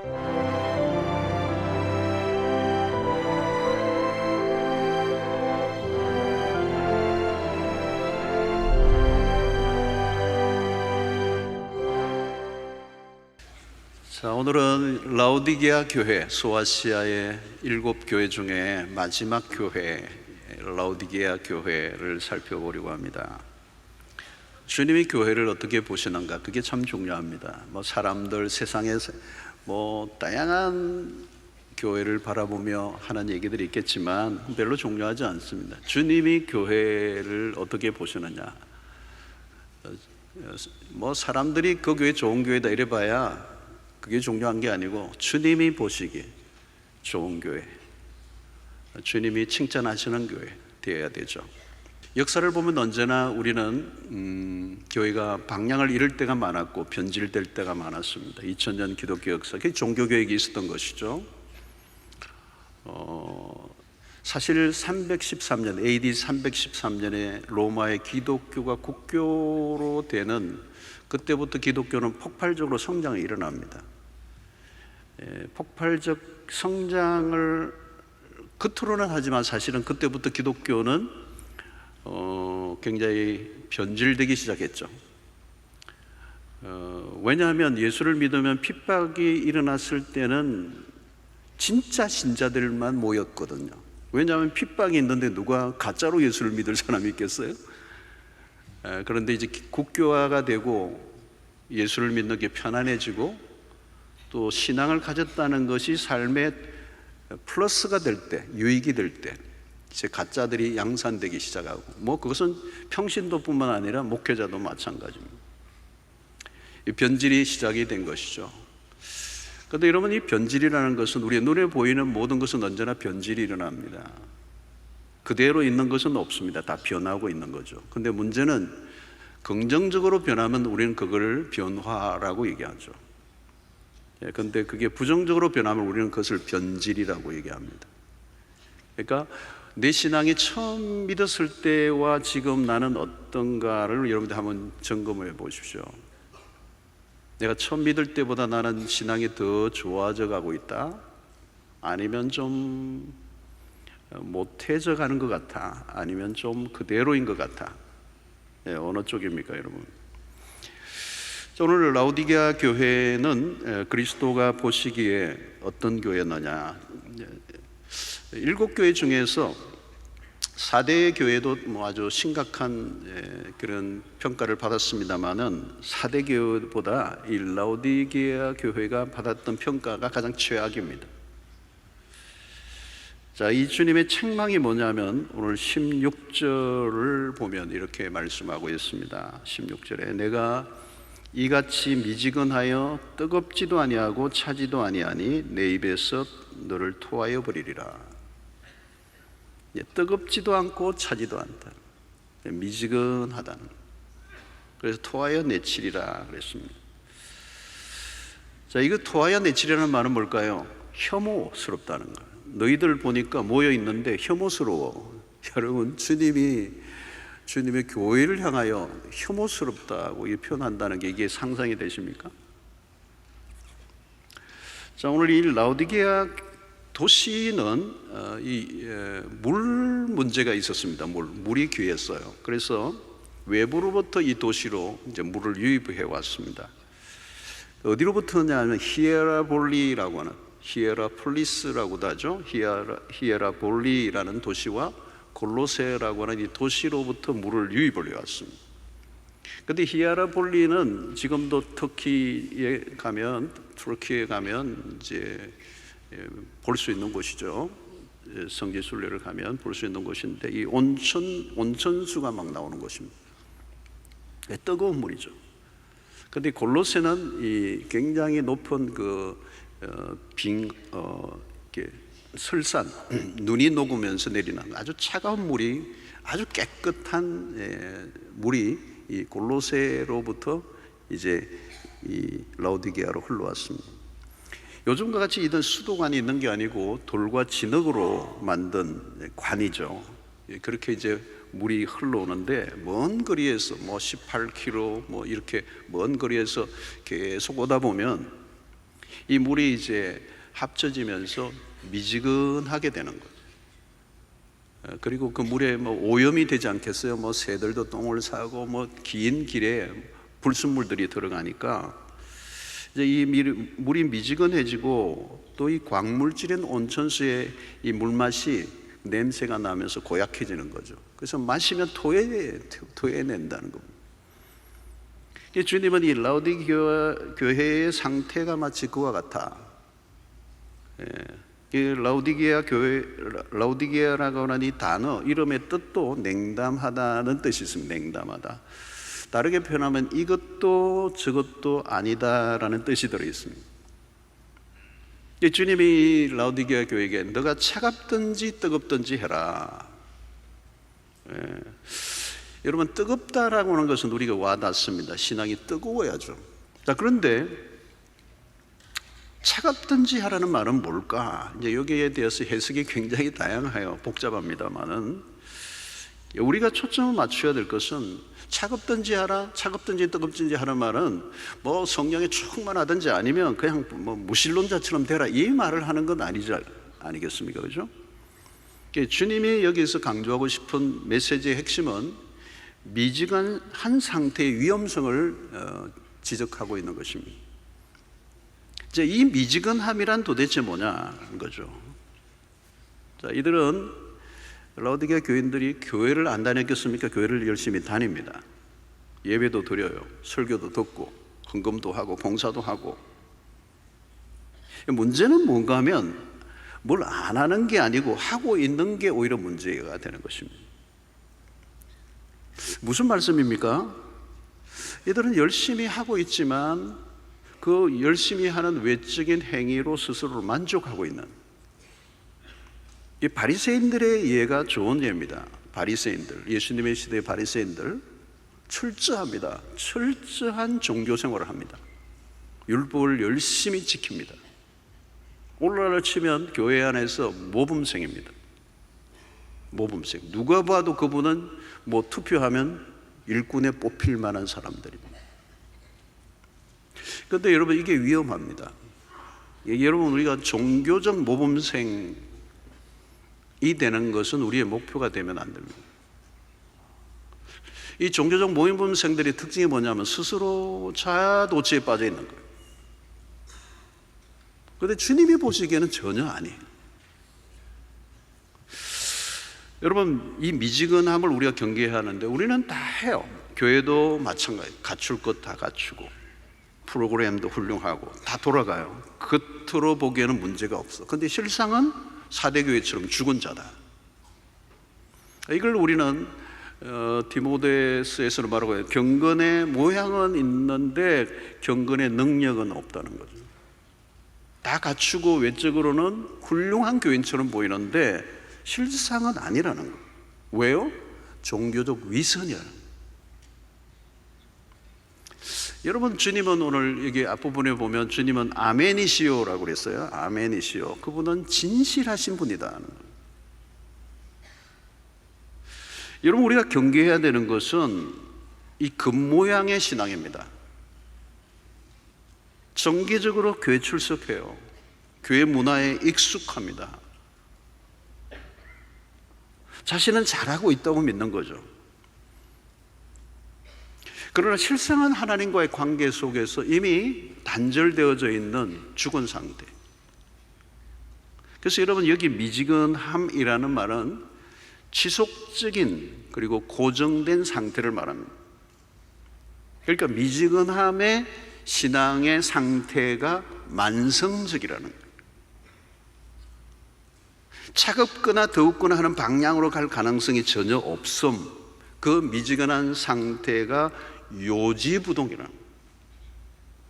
자, 오늘은 라오디게아 교회, 소아시아의 7교회 중에 마지막 교회, 라오디게아 교회를 살펴보려고 합니다. 주님이 교회를 어떻게 보시는가, 그게 참 중요합니다. 사람들, 세상에서 다양한 교회를 바라보며 하는 얘기들이 있겠지만 별로 중요하지 않습니다. 주님이 교회를 어떻게 보시느냐, 사람들이 그 교회 좋은 교회다 이래봐야 그게 중요한 게 아니고, 주님이 보시기에 좋은 교회, 주님이 칭찬하시는 교회 되어야 되죠. 역사를 보면 언제나 우리는 교회가 방향을 잃을 때가 많았고 변질될 때가 많았습니다. 2000년 기독교 역사, 그게 종교개혁이 있었던 것이죠. 사실 313년, AD 313년에 로마의 기독교가 국교로 되는 그때부터 기독교는 폭발적으로 성장이 일어납니다. 폭발적 성장을 겉으로는 하지만 사실은 그때부터 기독교는 굉장히 변질되기 시작했죠. 왜냐하면 예수를 믿으면 핍박이 일어났을 때는 진짜 신자들만 모였거든요. 왜냐하면 핍박이 있는데 누가 가짜로 예수를 믿을 사람이 있겠어요? 그런데 이제 국교화가 되고 예수를 믿는 게 편안해지고 또 신앙을 가졌다는 것이 삶의 플러스가 될 때, 유익이 될 때 이제 가짜들이 양산되기 시작하고, 그것은 평신도뿐만 아니라 목회자도 마찬가지입니다. 이 변질이 시작이 된 것이죠. 그런데 여러분, 이 변질이라는 것은 우리 눈에 보이는 모든 것은 언제나 변질이 일어납니다. 그대로 있는 것은 없습니다. 다 변하고 있는 거죠. 근데 문제는 긍정적으로 변하면 우리는 그걸 변화라고 얘기하죠. 그런데 그게 부정적으로 변하면 우리는 그것을 변질이라고 얘기합니다. 그러니까 내 신앙이 처음 믿었을 때와 지금 나는 어떤가를 여러분들 한번 점검해 보십시오. 내가 처음 믿을 때보다 나는 신앙이 더 좋아져 가고 있다? 아니면 좀 못해져 가는 것 같아? 아니면 좀 그대로인 것 같아? 어느 쪽입니까, 여러분? 오늘 라오디게아 교회는 그리스도가 보시기에 어떤 교회느냐, 7교회 중에서 4대 교회도 아주 심각한 그런 평가를 받았습니다마는 4대 교회보다 이 라오디게아 교회가 받았던 평가가 가장 최악입니다. 자, 이 주님의 책망이 뭐냐면 오늘 16절을 보면 이렇게 말씀하고 있습니다. 16절에 내가 이같이 미지근하여 뜨겁지도 아니하고 차지도 아니하니 내 입에서 너를 토하여 버리리라. 뜨겁지도 않고 차지도 않다, 미지근하다는, 그래서 토하여 내치리라 그랬습니다. 자, 이거 토하여 내치리라는 말은 뭘까요? 혐오스럽다는 거예요. 너희들 보니까 모여 있는데 혐오스러워. 여러분, 주님의 교회를 향하여 혐오스럽다고 표현한다는 게 이게 상상이 되십니까? 자, 오늘 이 라오디게아 도시는 물 문제가 있었습니다. 물이 귀했어요. 그래서 외부로부터 이 도시로 이제 물을 유입해 왔습니다. 어디로부터냐 하면 히에라볼리라고 하는, 히에라폴리스라고도 하죠. 히에라볼리라는 도시와 골로세라고 하는 이 도시로부터 물을 유입을 해왔습니다. 그런데 히에라볼리는 지금도 터키에 가면 이제 볼 수 있는 곳이죠. 성지순례를 가면 볼 수 있는 곳인데, 이 온천수가 막 나오는 곳입니다. 뜨거운 물이죠. 그런데 골로새는 이 굉장히 높은 설산, 눈이 녹으면서 내리는 아주 차가운 물이, 아주 깨끗한 물이 이 골로새로부터 이제 이 라오디게아로 흘러왔습니다. 요즘과 같이 이런 수도관이 있는 게 아니고 돌과 진흙으로 만든 관이죠. 그렇게 이제 물이 흘러오는데 먼 거리에서 18km 이렇게 먼 거리에서 계속 오다 보면 이 물이 이제 합쳐지면서 미지근하게 되는 거죠. 그리고 그 물에 뭐 오염이 되지 않겠어요? 뭐 새들도 똥을 싸고 뭐 긴 길에 불순물들이 들어가니까 이제 이 물이 미지근해지고 또 이 광물질인 온천수의 이 물맛이 냄새가 나면서 고약해지는 거죠. 그래서 마시면 토해낸다는 겁니다. 주님은 이 라오디게아 교회의 상태가 마치 그와 같아. 이 라오디게아라고 하는 이 단어 이름의 뜻도 냉담하다는 뜻이 있습니다. 냉담하다. 다르게 표현하면 이것도 저것도 아니다라는 뜻이 들어 있습니다. 주님이 라오디게아 교회에게 너가 차갑든지 뜨겁든지 해라. 여러분, 뜨겁다라고 하는 것은 우리가 와닿습니다. 신앙이 뜨거워야죠. 자, 그런데 차갑든지 하라는 말은 뭘까? 이제 여기에 대해서 해석이 굉장히 다양해요. 복잡합니다만은 우리가 초점을 맞춰야 될 것은 차갑든지 하라, 차갑든지 뜨겁든지 하는 말은 뭐 성령에 충만하든지 아니면 그냥 뭐 무신론자처럼 되라 이 말을 하는 건 아니겠습니까? 그죠? 주님이 여기서 강조하고 싶은 메시지의 핵심은 미지근한 상태의 위험성을 지적하고 있는 것입니다. 이제 이 미지근함이란 도대체 뭐냐는 거죠. 자, 이들은 라오디게아 교인들이 교회를 안 다녔겠습니까? 교회를 열심히 다닙니다. 예배도 드려요. 설교도 듣고 헌금도 하고 봉사도 하고. 문제는 뭔가 하면 뭘 안 하는 게 아니고 하고 있는 게 오히려 문제가 되는 것입니다. 무슨 말씀입니까? 이들은 열심히 하고 있지만 그 열심히 하는 외적인 행위로 스스로를 만족하고 있는 이 바리새인들의 예가 좋은 예입니다. 바리새인들, 예수님의 시대의 바리새인들 철저합니다. 철저한 종교 생활을 합니다. 율법을 열심히 지킵니다. 오늘날로 치면 교회 안에서 모범생입니다. 모범생. 누가 봐도 그분은 뭐 투표하면 일꾼에 뽑힐 만한 사람들입니다. 그런데 여러분, 이게 위험합니다. 여러분, 우리가 종교적 모범생 이 되는 것은 우리의 목표가 되면 안 됩니다. 이 종교적 모범생들의 특징이 뭐냐면 스스로 자아도취에 빠져 있는 거예요. 그런데 주님이 보시기에는 전혀 아니에요. 여러분, 이 미지근함을 우리가 경계해야 하는데 우리는 다 해요. 교회도 마찬가지. 갖출 것 다 갖추고 프로그램도 훌륭하고 다 돌아가요. 겉으로 보기에는 문제가 없어. 그런데 실상은 사대교회처럼 죽은 자다. 이걸 우리는 디모데서에서는 말하고 해요. 경건의 모양은 있는데 경건의 능력은 없다는 거죠. 다 갖추고 외적으로는 훌륭한 교인처럼 보이는데 실상은 아니라는 거예요. 왜요? 종교적 위선이라는 거예요. 여러분, 주님은 오늘 여기 앞부분에 보면 주님은 아멘이시오라고 그랬어요. 아멘이시오. 그분은 진실하신 분이다. 여러분, 우리가 경계해야 되는 것은 이 겉모양의 신앙입니다. 정기적으로 교회 출석해요. 교회 문화에 익숙합니다. 자신은 잘하고 있다고 믿는 거죠. 그러나 실상은 하나님과의 관계 속에서 이미 단절되어져 있는 죽은 상태. 그래서 여러분, 여기 미지근함이라는 말은 지속적인 그리고 고정된 상태를 말합니다. 그러니까 미지근함의 신앙의 상태가 만성적이라는 거예요. 차갑거나 더웠거나 하는 방향으로 갈 가능성이 전혀 없음. 그 미지근한 상태가 요지부동이라는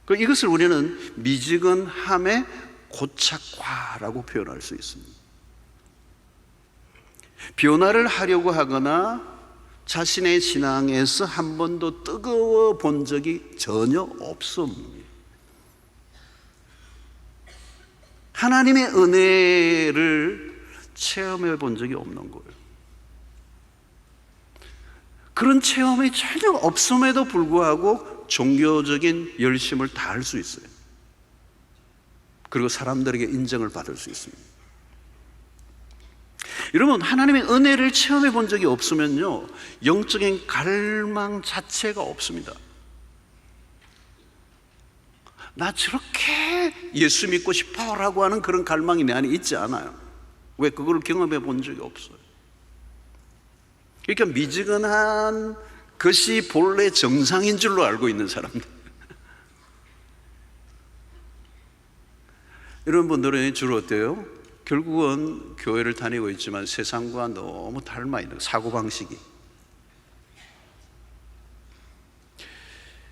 거예요. 이것을 우리는 미지근함의 고착화라고 표현할 수 있습니다. 변화를 하려고 하거나 자신의 신앙에서 한 번도 뜨거워 본 적이 전혀 없음. 하나님의 은혜를 체험해 본 적이 없는 거예요. 그런 체험이 전혀 없음에도 불구하고 종교적인 열심을 다할 수 있어요. 그리고 사람들에게 인정을 받을 수 있습니다. 여러분, 하나님의 은혜를 체험해 본 적이 없으면요, 영적인 갈망 자체가 없습니다. 나 저렇게 예수 믿고 싶어라고 하는 그런 갈망이 내 안에 있지 않아요. 왜? 그걸 경험해 본 적이 없어요. 그러니까 미지근한 것이 본래 정상인 줄로 알고 있는 사람들. 이런 분들은 주로 어때요? 결국은 교회를 다니고 있지만 세상과 너무 닮아 있는 사고방식이.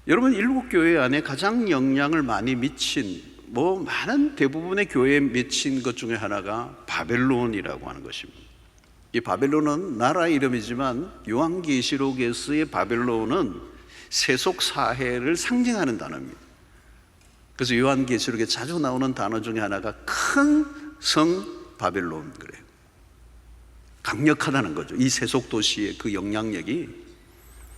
여러분, 일국교회 안에 가장 영향을 많이 미친, 많은 대부분의 교회에 미친 것 중에 하나가 바벨론이라고 하는 것입니다. 이 바벨론은 나라 이름이지만 요한계시록에서의 바벨론은 세속사회를 상징하는 단어입니다. 그래서 요한계시록에 자주 나오는 단어 중에 하나가 큰 성 바벨론, 그래요. 강력하다는 거죠. 이 세속 도시의 그 영향력이.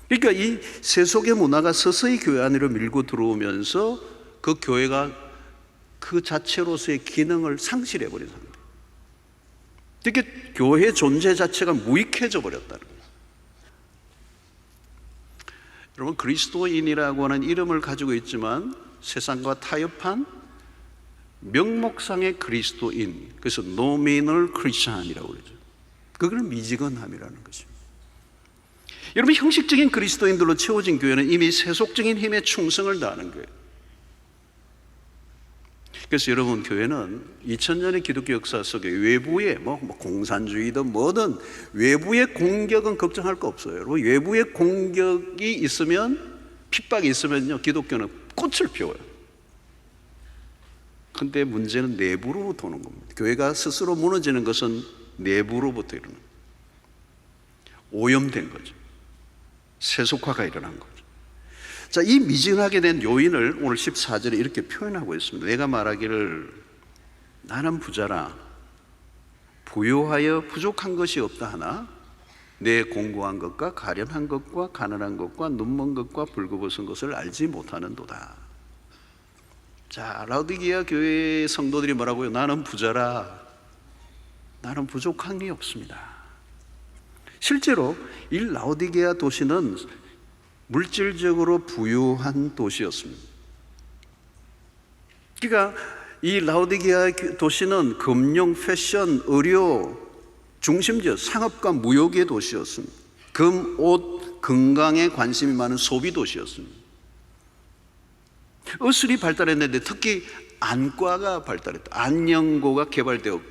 그러니까 이 세속의 문화가 서서히 교회 안으로 밀고 들어오면서 그 교회가 그 자체로서의 기능을 상실해 버린 상태. 그러니까 교회 존재 자체가 무익해져 버렸다는 거예요. 여러분, 그리스도인이라고 하는 이름을 가지고 있지만 세상과 타협한 명목상의 그리스도인, 그래서 노미널 크리스찬이라고 그러죠. 그걸 미지근함이라는 것입니다. 여러분, 형식적인 그리스도인들로 채워진 교회는 이미 세속적인 힘에 충성을 다하는 거예요. 그래서 여러분, 교회는 2000년의 기독교 역사 속에 외부의 공산주의든 뭐든 외부의 공격은 걱정할 거 없어요. 여러분, 외부의 공격이 있으면, 핍박이 있으면요, 기독교는 꽃을 피워요. 근데 문제는 내부로부터 오는 겁니다. 교회가 스스로 무너지는 것은 내부로부터 일어나는 거예요. 오염된 거죠. 세속화가 일어난 거죠. 자, 이 미진하게 된 요인을 오늘 14절에 이렇게 표현하고 있습니다. 내가 말하기를 나는 부자라 부요하여 부족한 것이 없다 하나 내 공고한 것과 가련한 것과 가난한 것과 눈먼 것과 벌거벗은 것을 알지 못하는도다. 자, 라오디게아 교회 성도들이 뭐라고요? 나는 부자라, 나는 부족한 게 없습니다. 실제로 이 라오디게아 도시는 물질적으로 부유한 도시였습니다. 그러니까 이 라오디게아 도시는 금융, 패션, 의료 중심지역, 상업과 무역의 도시였습니다. 금, 옷, 건강에 관심이 많은 소비 도시였습니다. 의술이 발달했는데 특히 안과가 발달했다. 안연고가 개발되었고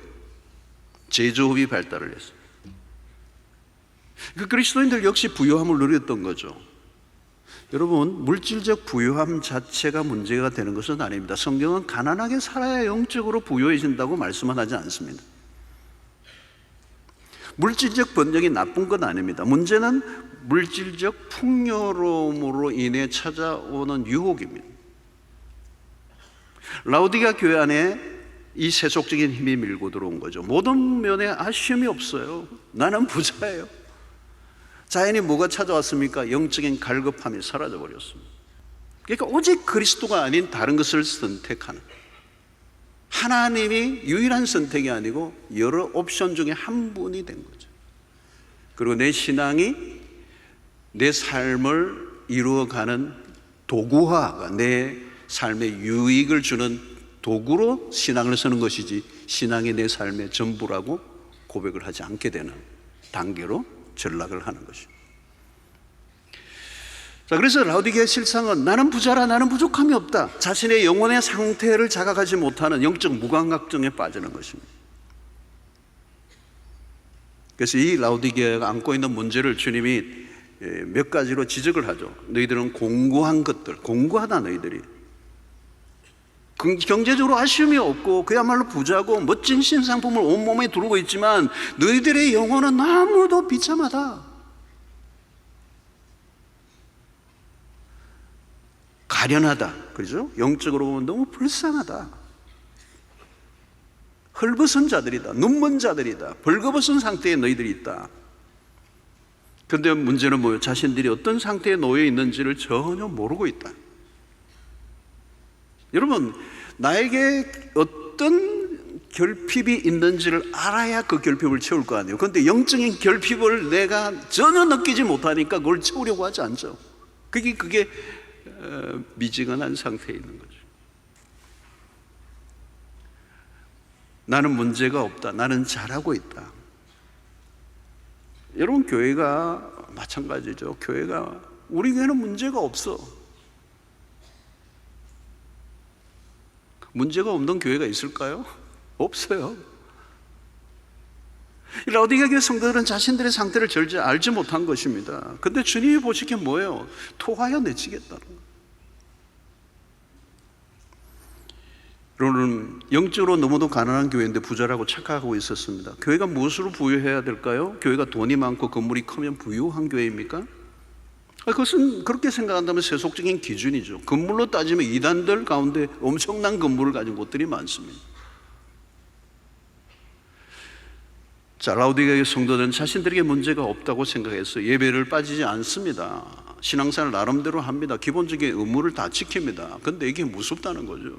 제조업이 발달을 했어요. 그 그리스도인들 역시 부유함을 누렸던 거죠. 여러분, 물질적 부유함 자체가 문제가 되는 것은 아닙니다. 성경은 가난하게 살아야 영적으로 부유해진다고 말씀은 하지 않습니다. 물질적 번영이 나쁜 건 아닙니다. 문제는 물질적 풍요로움으로 인해 찾아오는 유혹입니다. 라오디게아 교회 안에 이 세속적인 힘이 밀고 들어온 거죠. 모든 면에 아쉬움이 없어요. 나는 부자예요. 자연이 뭐가 찾아왔습니까? 영적인 갈급함이 사라져 버렸습니다. 그러니까 오직 그리스도가 아닌 다른 것을 선택하는, 하나님이 유일한 선택이 아니고 여러 옵션 중에 한 분이 된 거죠. 그리고 내 신앙이 내 삶을 이루어가는 도구화가, 내 삶에 유익을 주는 도구로 신앙을 쓰는 것이지 신앙이 내 삶의 전부라고 고백을 하지 않게 되는 단계로 전락을 하는 것입니다. 자, 그래서 라오디게아 실상은 나는 부자라, 나는 부족함이 없다, 자신의 영혼의 상태를 자각하지 못하는 영적 무감각증에 빠지는 것입니다. 그래서 이 라오디게아가 안고 있는 문제를 주님이 몇 가지로 지적을 하죠. 너희들은 공고한 것들, 공고하다 너희들이. 경제적으로 아쉬움이 없고 그야말로 부자고 멋진 신상품을 온몸에 두르고 있지만 너희들의 영혼은 너무도 비참하다. 가련하다. 그렇죠? 영적으로 보면 너무 불쌍하다. 헐벗은 자들이다. 눈먼 자들이다. 벌거벗은 상태에 너희들이 있다. 그런데 문제는 뭐예요? 자신들이 어떤 상태에 놓여 있는지를 전혀 모르고 있다. 여러분, 나에게 어떤 결핍이 있는지를 알아야 그 결핍을 채울 거 아니에요. 그런데 영적인 결핍을 내가 전혀 느끼지 못하니까 그걸 채우려고 하지 않죠. 그게 미지근한 상태에 있는 거죠. 나는 문제가 없다. 나는 잘하고 있다. 여러분, 교회가 마찬가지죠. 우리 교회는 문제가 없어. 문제가 없는 교회가 있을까요? 없어요. 라오디게아 교회 성도들은 자신들의 상태를 절대 알지 못한 것입니다. 근데 주님이 보시기에 뭐예요? 토하여 내치겠다는 거예요. 여러분, 영적으로 너무도 가난한 교회인데 부자라고 착각하고 있었습니다. 교회가 무엇으로 부유해야 될까요? 교회가 돈이 많고 건물이 크면 부유한 교회입니까? 그것은 그렇게 생각한다면 세속적인 기준이죠. 건물로 따지면 이단들 가운데 엄청난 건물을 가진 곳들이 많습니다. 자, 라오디게아 성도들은 자신들에게 문제가 없다고 생각해서 예배를 빠지지 않습니다. 신앙생활 나름대로 합니다. 기본적인 의무를 다 지킵니다. 그런데 이게 무섭다는 거죠.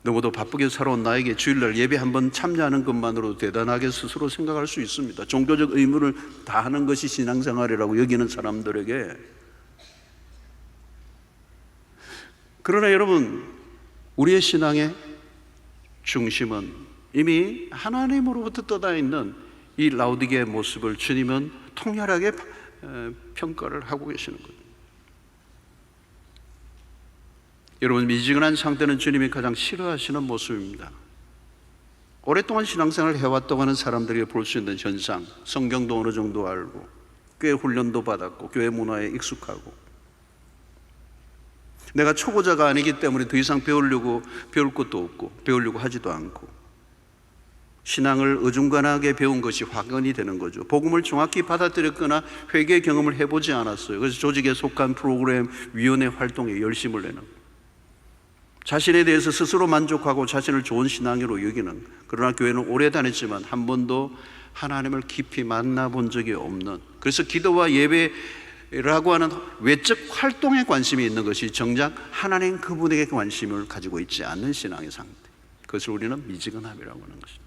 너무도 바쁘게 살아온 나에게 주일날 예배 한번 참여하는 것만으로도 대단하게 스스로 생각할 수 있습니다. 종교적 의무를 다하는 것이 신앙생활이라고 여기는 사람들에게. 그러나 여러분, 우리의 신앙의 중심은 이미 하나님으로부터 떠나 있는 이 라오디게아의 모습을 주님은 통렬하게 평가를 하고 계시는 거예요. 여러분, 미지근한 상태는 주님이 가장 싫어하시는 모습입니다. 오랫동안 신앙생활을 해왔다고 하는 사람들이 볼 수 있는 현상, 성경도 어느 정도 알고 교회 훈련도 받았고 교회 문화에 익숙하고, 내가 초보자가 아니기 때문에 더 이상 배울 것도 없고 배우려고 하지도 않고, 신앙을 어중간하게 배운 것이 화근이 되는 거죠. 복음을 정확히 받아들였거나 회개 경험을 해보지 않았어요. 그래서 조직에 속한 프로그램, 위원회 활동에 열심을 내는 거예요. 자신에 대해서 스스로 만족하고 자신을 좋은 신앙으로 여기는, 그러나 교회는 오래 다녔지만 한 번도 하나님을 깊이 만나본 적이 없는, 그래서 기도와 예배라고 하는 외적 활동에 관심이 있는 것이 정작 하나님 그분에게 관심을 가지고 있지 않는 신앙의 상태, 그것을 우리는 미지근함이라고 하는 것입니다.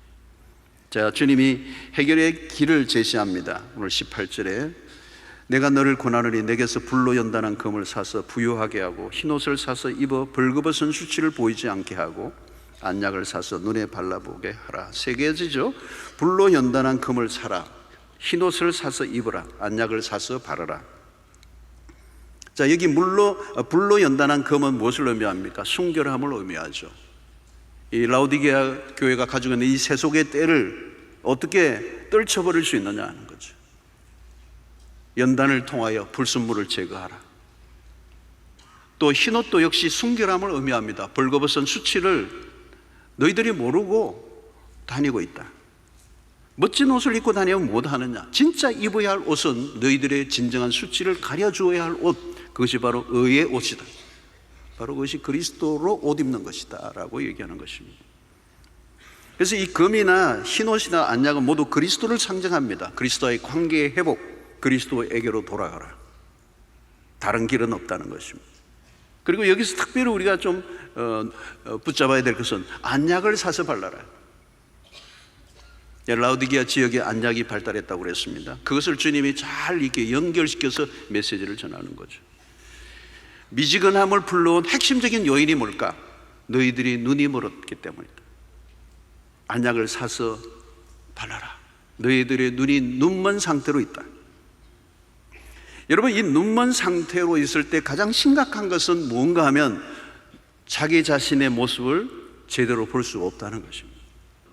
자, 주님이 해결의 길을 제시합니다. 오늘 18절에 내가 너를 권하노니 내게서 불로 연단한 금을 사서 부유하게 하고 흰옷을 사서 입어 벌거벗은 수치를 보이지 않게 하고 안약을 사서 눈에 발라보게 하라. 세 가지죠. 불로 연단한 금을 사라, 흰옷을 사서 입으라, 안약을 사서 바르라. 자, 여기 불로 연단한 금은 무엇을 의미합니까? 순결함을 의미하죠. 이 라오디게아 교회가 가지고 있는 이 세속의 때를 어떻게 떨쳐버릴 수 있느냐 하는 거죠. 연단을 통하여 불순물을 제거하라. 또 흰옷도 역시 순결함을 의미합니다. 벌거벗은 수치를 너희들이 모르고 다니고 있다. 멋진 옷을 입고 다니면 못하느냐? 진짜 입어야 할 옷은 너희들의 진정한 수치를 가려주어야 할 옷, 그것이 바로 의의 옷이다. 바로 그것이 그리스도로 옷 입는 것이다 라고 얘기하는 것입니다. 그래서 이 금이나 흰옷이나 안약은 모두 그리스도를 상징합니다. 그리스도와의 관계의 회복, 그리스도에게로 돌아가라. 다른 길은 없다는 것입니다. 그리고 여기서 특별히 우리가 좀 붙잡아야 될 것은 안약을 사서 발라라. 라오디게아 지역에 안약이 발달했다고 그랬습니다. 그것을 주님이 잘 이렇게 연결시켜서 메시지를 전하는 거죠. 미지근함을 불러온 핵심적인 요인이 뭘까? 너희들이 눈이 멀었기 때문이다. 안약을 사서 발라라. 너희들의 눈이 눈먼 상태로 있다. 여러분, 이 눈먼 상태로 있을 때 가장 심각한 것은 무언가 하면 자기 자신의 모습을 제대로 볼 수 없다는 것입니다.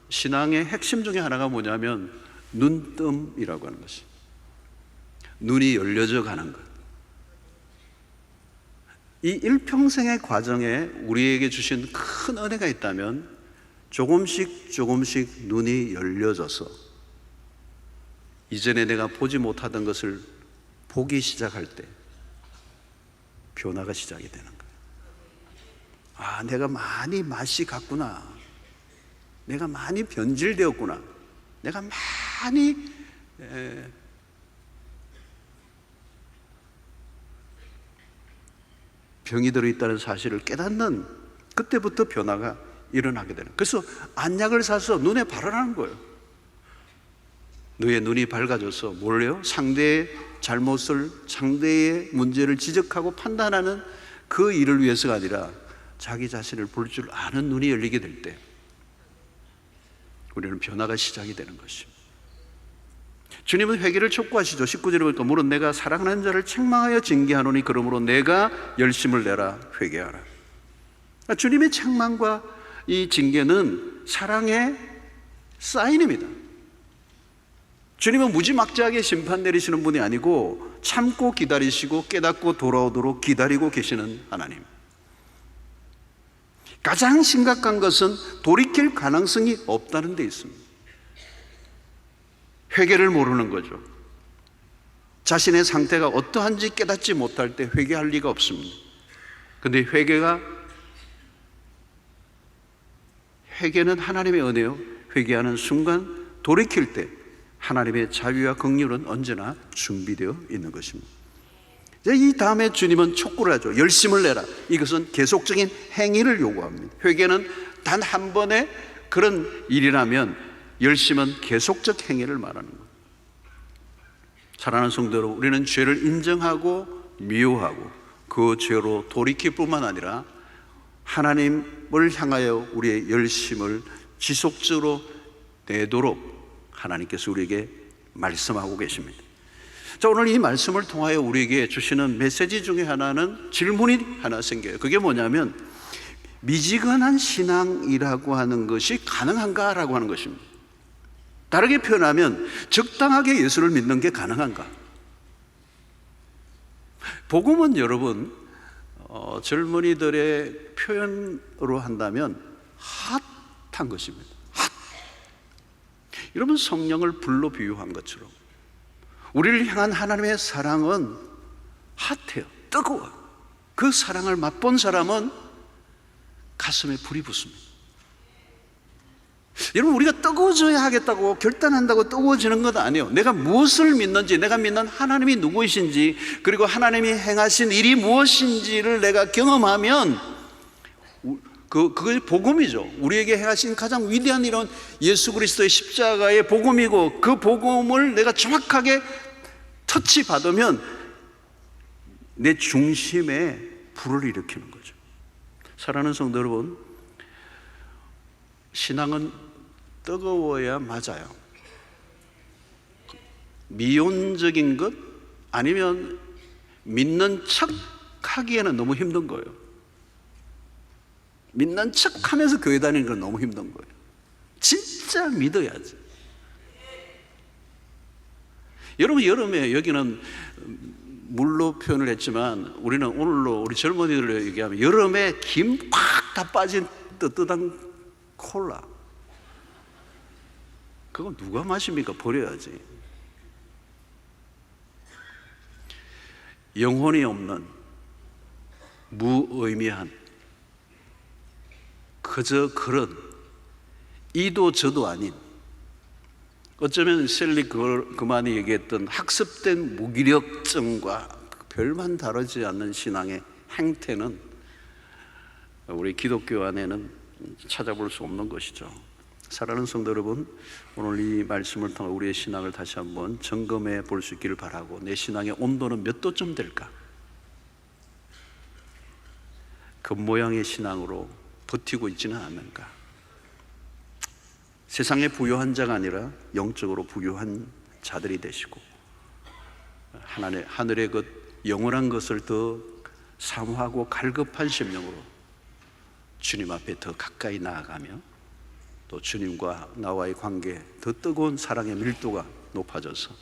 신앙의 핵심 중에 하나가 뭐냐면 눈뜸이라고 하는 것입니다. 눈이 열려져 가는 것. 이 일평생의 과정에 우리에게 주신 큰 은혜가 있다면 조금씩 눈이 열려져서 이전에 내가 보지 못하던 것을 보기 시작할 때 변화가 시작이 되는 거예요. 아, 내가 많이 맛이 갔구나. 내가 많이 변질되었구나. 내가 많이 병이 들어있다는 사실을 깨닫는 그때부터 변화가 일어나게 되는 거예요. 그래서 안약을 사서 눈에 바르라는 거예요. 너의 눈이 밝아져서 뭘래요? 상대의 잘못을, 상대의 문제를 지적하고 판단하는 그 일을 위해서가 아니라 자기 자신을 볼 줄 아는 눈이 열리게 될 때 우리는 변화가 시작이 되는 것입니다. 주님은 회개를 촉구하시죠. 19절에 보니까 물론 내가 사랑하는 자를 책망하여 징계하노니 그러므로 내가 열심을 내라 회개하라. 주님의 책망과 이 징계는 사랑의 사인입니다. 주님은 무지막지하게 심판 내리시는 분이 아니고 참고 기다리시고 깨닫고 돌아오도록 기다리고 계시는 하나님. 가장 심각한 것은 돌이킬 가능성이 없다는 데 있습니다. 회개를 모르는 거죠. 자신의 상태가 어떠한지 깨닫지 못할 때 회개할 리가 없습니다. 그런데 회개는 하나님의 은혜요. 회개하는 순간 돌이킬 때 하나님의 자유와 긍휼은 언제나 준비되어 있는 것입니다. 이 다음에 주님은 촉구를 하죠. 열심을 내라. 이것은 계속적인 행위를 요구합니다. 회개는 단 한 번의 그런 일이라면 열심은 계속적 행위를 말하는 거예요. 사랑하는 성도 여러분, 우리는 죄를 인정하고 미워하고 그 죄로 돌이킬 뿐만 아니라 하나님을 향하여 우리의 열심을 지속적으로 내도록 하나님께서 우리에게 말씀하고 계십니다. 자, 오늘 이 말씀을 통하여 우리에게 주시는 메시지 중에 하나는 질문이 하나 생겨요. 그게 뭐냐면 미지근한 신앙이라고 하는 것이 가능한가라고 하는 것입니다. 다르게 표현하면 적당하게 예수를 믿는 게 가능한가? 복음은 여러분 젊은이들의 표현으로 한다면 핫한 것입니다. 핫. 여러분, 성령을 불로 비유한 것처럼 우리를 향한 하나님의 사랑은 핫해요. 뜨거워. 그 사랑을 맛본 사람은 가슴에 불이 붙습니다. 여러분, 우리가 뜨거워져야 하겠다고 결단한다고 뜨거워지는 것 아니에요. 내가 무엇을 믿는지, 내가 믿는 하나님이 누구이신지, 그리고 하나님이 행하신 일이 무엇인지를 내가 경험하면 그게 복음이죠. 우리에게 행하신 가장 위대한 일은 예수 그리스도의 십자가의 복음이고, 그 복음을 내가 정확하게 터치받으면 내 중심에 불을 일으키는 거죠. 사랑하는 성도 여러분, 신앙은 뜨거워야 맞아요. 미온적인 것 아니면 믿는 척 하기에는 너무 힘든 거예요. 믿는 척 하면서 교회 다니는 건 너무 힘든 거예요. 진짜 믿어야지. 여러분, 여름에 여기는 물로 표현을 했지만 우리는 오늘로 우리 젊은이들을 얘기하면 여름에 김 팍 다 빠진 뜨뜻한 콜라, 그건 누가 마십니까? 버려야지. 영혼이 없는 무의미한 그저 그런 이도 저도 아닌, 어쩌면 셀리 그만이 얘기했던 학습된 무기력증과 별반 다르지 않는 신앙의 행태는 우리 기독교 안에는 찾아볼 수 없는 것이죠. 사랑하는 성도 여러분, 오늘 이 말씀을 통해 우리의 신앙을 다시 한번 점검해 볼 수 있기를 바라고, 내 신앙의 온도는 몇 도쯤 될까? 겉모양의 신앙으로 버티고 있지는 않는가? 세상에 부유한 자가 아니라 영적으로 부유한 자들이 되시고 하늘의 것, 영원한 것을 더 사모하고 갈급한 심령으로 주님 앞에 더 가까이 나아가며 또 주님과 나와의 관계, 더 뜨거운 사랑의 밀도가 높아져서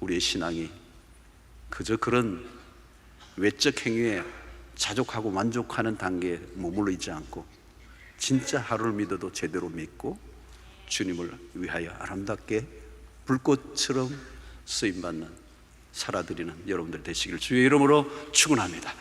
우리의 신앙이 그저 그런 외적 행위에 자족하고 만족하는 단계에 머물러 있지 않고 진짜 하루를 믿어도 제대로 믿고 주님을 위하여 아름답게 불꽃처럼 쓰임받는 살아드리는 여러분들 되시길 주의 이름으로 축원합니다.